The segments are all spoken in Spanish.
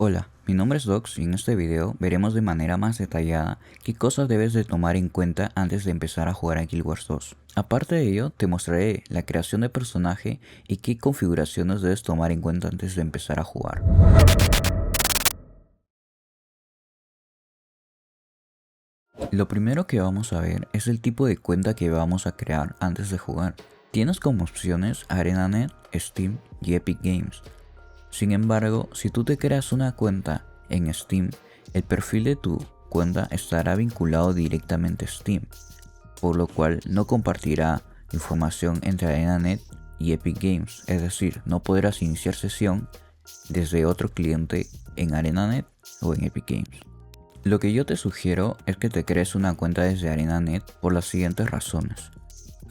Hola, mi nombre es Dox y en este video veremos de manera más detallada qué cosas debes de tomar en cuenta antes de empezar a jugar a Guild Wars 2. Aparte de ello, te mostraré la creación de personaje y qué configuraciones debes tomar en cuenta antes de empezar a jugar. Lo primero que vamos a ver es el tipo de cuenta que vamos a crear antes de jugar. Tienes como opciones ArenaNet, Steam y Epic Games. Sin embargo, si tú te creas una cuenta en Steam, el perfil de tu cuenta estará vinculado directamente a Steam, por lo cual no compartirá información entre ArenaNet y Epic Games, es decir, no podrás iniciar sesión desde otro cliente en ArenaNet o en Epic Games. Lo que yo te sugiero es que te crees una cuenta desde ArenaNet por las siguientes razones.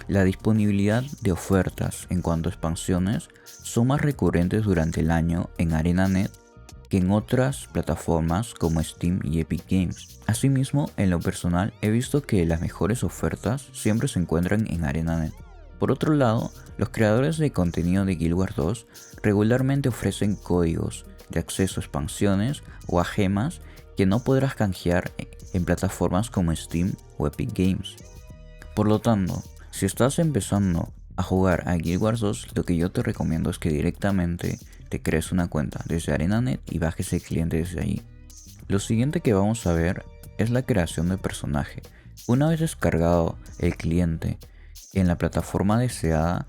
La disponibilidad de ofertas en cuanto a expansiones son más recurrentes durante el año en ArenaNet que en otras plataformas como Steam y Epic Games. Asimismo, en lo personal he visto que las mejores ofertas siempre se encuentran en ArenaNet. Por otro lado, los creadores de contenido de Guild Wars 2 regularmente ofrecen códigos de acceso a expansiones o a gemas que no podrás canjear en plataformas como Steam o Epic Games. Por lo tanto, si estás empezando a jugar a Guild Wars 2, lo que yo te recomiendo es que directamente te crees una cuenta desde ArenaNet y bajes el cliente desde ahí. Lo siguiente que vamos a ver es la creación de personaje. Una vez descargado el cliente en la plataforma deseada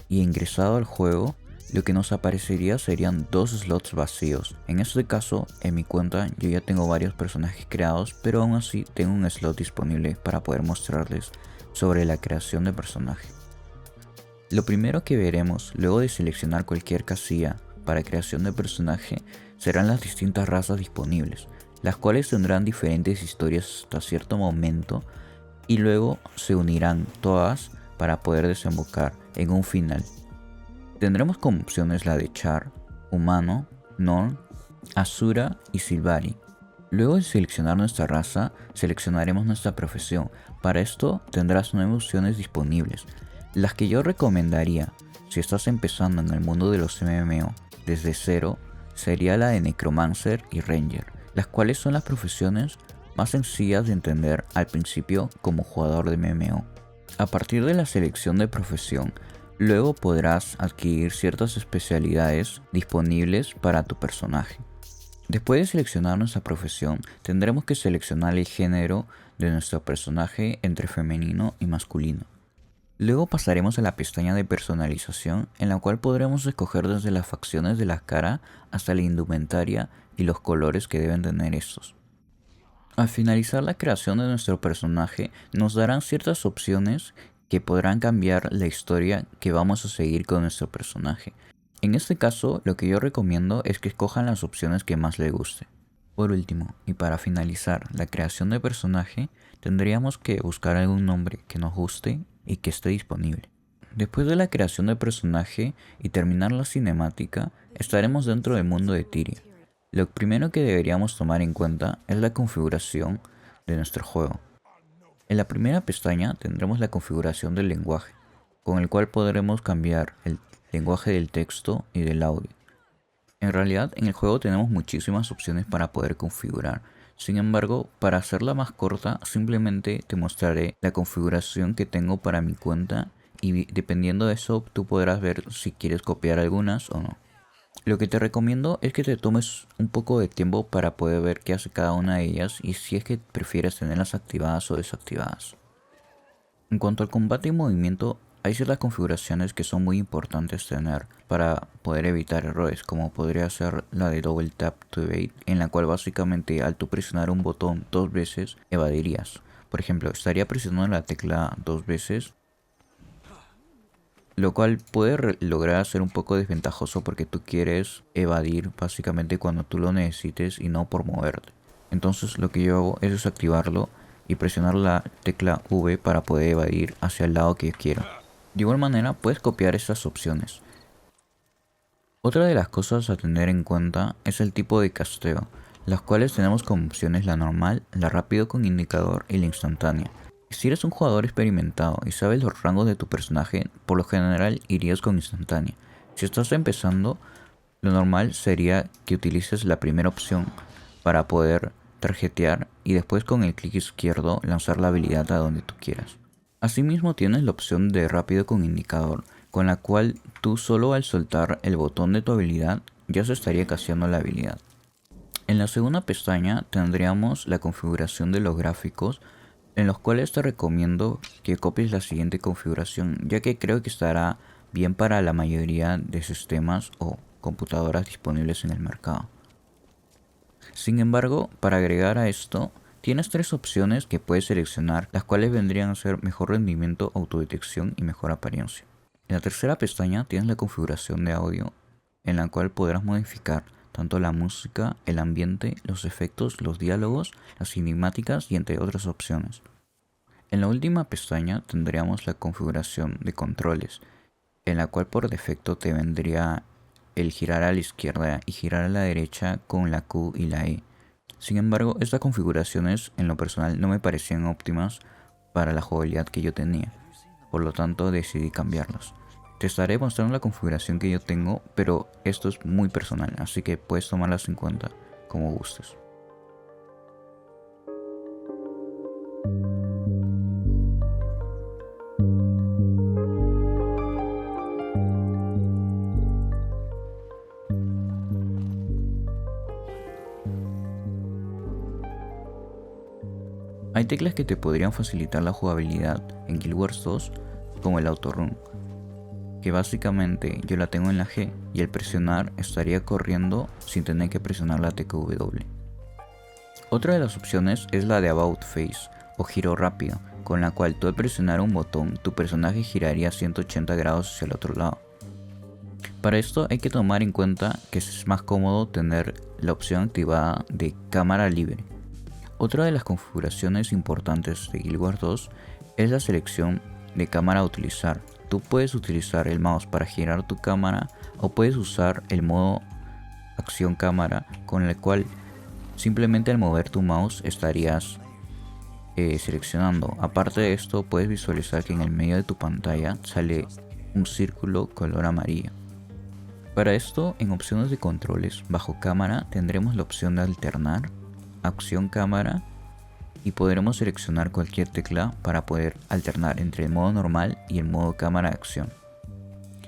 y ingresado al juego, lo que nos aparecería serían dos slots vacíos. En este caso, en mi cuenta yo ya tengo varios personajes creados, pero aún así tengo un slot disponible para poder mostrarles sobre la creación de personaje. Lo primero que veremos luego de seleccionar cualquier casilla para creación de personaje serán las distintas razas disponibles, las cuales tendrán diferentes historias hasta cierto momento y luego se unirán todas para poder desembocar en un final. Tendremos como opciones la de Char, Humano, Norn, Asura y Silvari. Luego de seleccionar nuestra raza, seleccionaremos nuestra profesión. Para esto tendrás 9 opciones disponibles. Las que yo recomendaría si estás empezando en el mundo de los MMO desde cero sería la de Necromancer y Ranger, las cuales son las profesiones más sencillas de entender al principio como jugador de MMO. A partir de la selección de profesión, luego podrás adquirir ciertas especialidades disponibles para tu personaje. Después de seleccionar nuestra profesión, tendremos que seleccionar el género de nuestro personaje entre femenino y masculino. Luego pasaremos a la pestaña de personalización, en la cual podremos escoger desde las facciones de la cara hasta la indumentaria y los colores que deben tener estos. Al finalizar la creación de nuestro personaje, nos darán ciertas opciones que podrán cambiar la historia que vamos a seguir con nuestro personaje. En este caso, lo que yo recomiendo es que escojan las opciones que más les guste. Por último, y para finalizar la creación de personaje, tendríamos que buscar algún nombre que nos guste y que esté disponible. Después de la creación de personaje y terminar la cinemática, estaremos dentro del mundo de Tyria. Lo primero que deberíamos tomar en cuenta es la configuración de nuestro juego. En la primera pestaña tendremos la configuración del lenguaje, con el cual podremos cambiar el lenguaje del texto y del audio. En realidad en el juego tenemos muchísimas opciones para poder configurar. Sin embargo, para hacerla más corta, simplemente te mostraré la configuración que tengo para mi cuenta y dependiendo de eso tú podrás ver si quieres copiar algunas o no. Lo que te recomiendo es que te tomes un poco de tiempo para poder ver qué hace cada una de ellas y si es que prefieres tenerlas activadas o desactivadas. En cuanto al combate y movimiento, hay ciertas configuraciones que son muy importantes tener para poder evitar errores, como podría ser la de Double Tap to Evade, en la cual básicamente al tú presionar un botón dos veces evadirías. Por ejemplo, estaría presionando la tecla dos veces, lo cual puede lograr ser un poco desventajoso porque tú quieres evadir básicamente cuando tú lo necesites y no por moverte. Entonces lo que yo hago es desactivarlo y presionar la tecla V para poder evadir hacia el lado que quiero. De igual manera puedes copiar estas opciones. Otra de las cosas a tener en cuenta es el tipo de casteo, las cuales tenemos como opciones la normal, la rápido con indicador y la instantánea. Si eres un jugador experimentado y sabes los rangos de tu personaje, por lo general irías con instantánea. Si estás empezando, Lo normal sería que utilices la primera opción para poder tarjetear y después con el clic izquierdo lanzar la habilidad a donde tú quieras. Asimismo tienes la opción de rápido con indicador, con la cual tú solo al soltar el botón de tu habilidad ya se estaría casteando la habilidad. En la segunda pestaña tendríamos la configuración de los gráficos, en los cuales te recomiendo que copies la siguiente configuración, ya que creo que estará bien para la mayoría de sistemas o computadoras disponibles en el mercado. Sin embargo, para agregar a esto, tienes tres opciones que puedes seleccionar, las cuales vendrían a ser mejor rendimiento, autodetección y mejor apariencia. En la tercera pestaña tienes la configuración de audio, en la cual podrás modificar tanto la música, el ambiente, los efectos, los diálogos, las cinemáticas y entre otras opciones. En la última pestaña tendríamos la configuración de controles, en la cual por defecto te vendría el girar a la izquierda y girar a la derecha con la Q y la E. Sin embargo, estas configuraciones en lo personal no me parecían óptimas para la jugabilidad que yo tenía, por lo tanto decidí cambiarlas. Te estaré mostrando la configuración que yo tengo, pero esto es muy personal, así que puedes tomarlas en cuenta como gustes. Hay teclas que te podrían facilitar la jugabilidad en Guild Wars 2, como el autorun, que básicamente yo la tengo en la G y al presionar estaría corriendo sin tener que presionar la tecla W. Otra de las opciones es la de About Face o giro rápido, con la cual tú al presionar un botón tu personaje giraría 180 grados hacia el otro lado. Para esto hay que tomar en cuenta que es más cómodo tener la opción activada de cámara libre. Otra de las configuraciones importantes de Guild Wars 2 es la selección de cámara a utilizar. Tú puedes utilizar el mouse para girar tu cámara o puedes usar el modo acción cámara, con el cual simplemente al mover tu mouse estarías seleccionando. Aparte de esto, puedes visualizar que en el medio de tu pantalla sale un círculo color amarillo. Para esto, en opciones de controles bajo cámara tendremos la opción de alternar, acción cámara, y podremos seleccionar cualquier tecla para poder alternar entre el modo normal y el modo cámara de acción.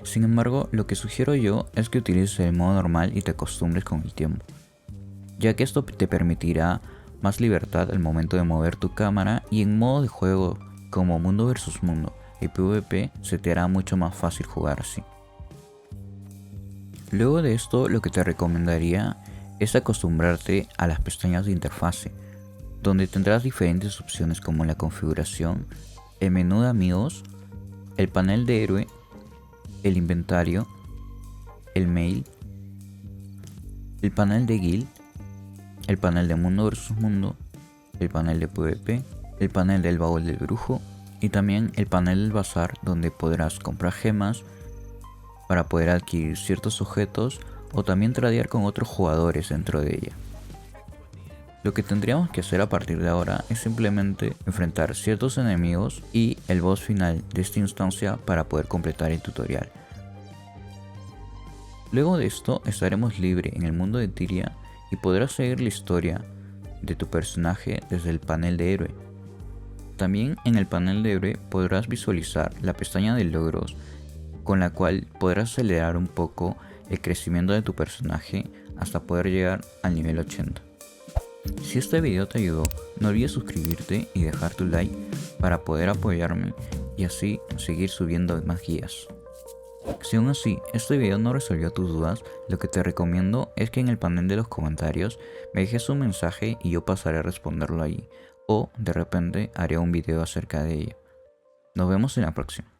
Sin embargo, lo que sugiero yo es que utilices el modo normal y te acostumbres con el tiempo, ya que esto te permitirá más libertad al momento de mover tu cámara, y en modo de juego como mundo versus mundo y PvP se te hará mucho más fácil jugar así. Luego de esto, lo que te recomendaría es acostumbrarte a las pestañas de interfase, donde tendrás diferentes opciones como la configuración, el menú de amigos, el panel de héroe, el inventario, el mail, el panel de guild, el panel de mundo versus mundo, el panel de PvP, el panel del baúl del brujo y también el panel del bazar, donde podrás comprar gemas para poder adquirir ciertos objetos o también tradear con otros jugadores dentro de ella. Lo que tendríamos que hacer a partir de ahora es simplemente enfrentar ciertos enemigos y el boss final de esta instancia para poder completar el tutorial. Luego de esto estaremos libres en el mundo de Tyria y podrás seguir la historia de tu personaje desde el panel de héroe. También en el panel de héroe podrás visualizar la pestaña de logros, con la cual podrás acelerar un poco el crecimiento de tu personaje hasta poder llegar al nivel 80. Si este video te ayudó, no olvides suscribirte y dejar tu like para poder apoyarme y así seguir subiendo más guías. Si aún así este video no resolvió tus dudas, lo que te recomiendo es que en el panel de los comentarios me dejes un mensaje y yo pasaré a responderlo allí, o de repente haré un video acerca de ello. Nos vemos en la próxima.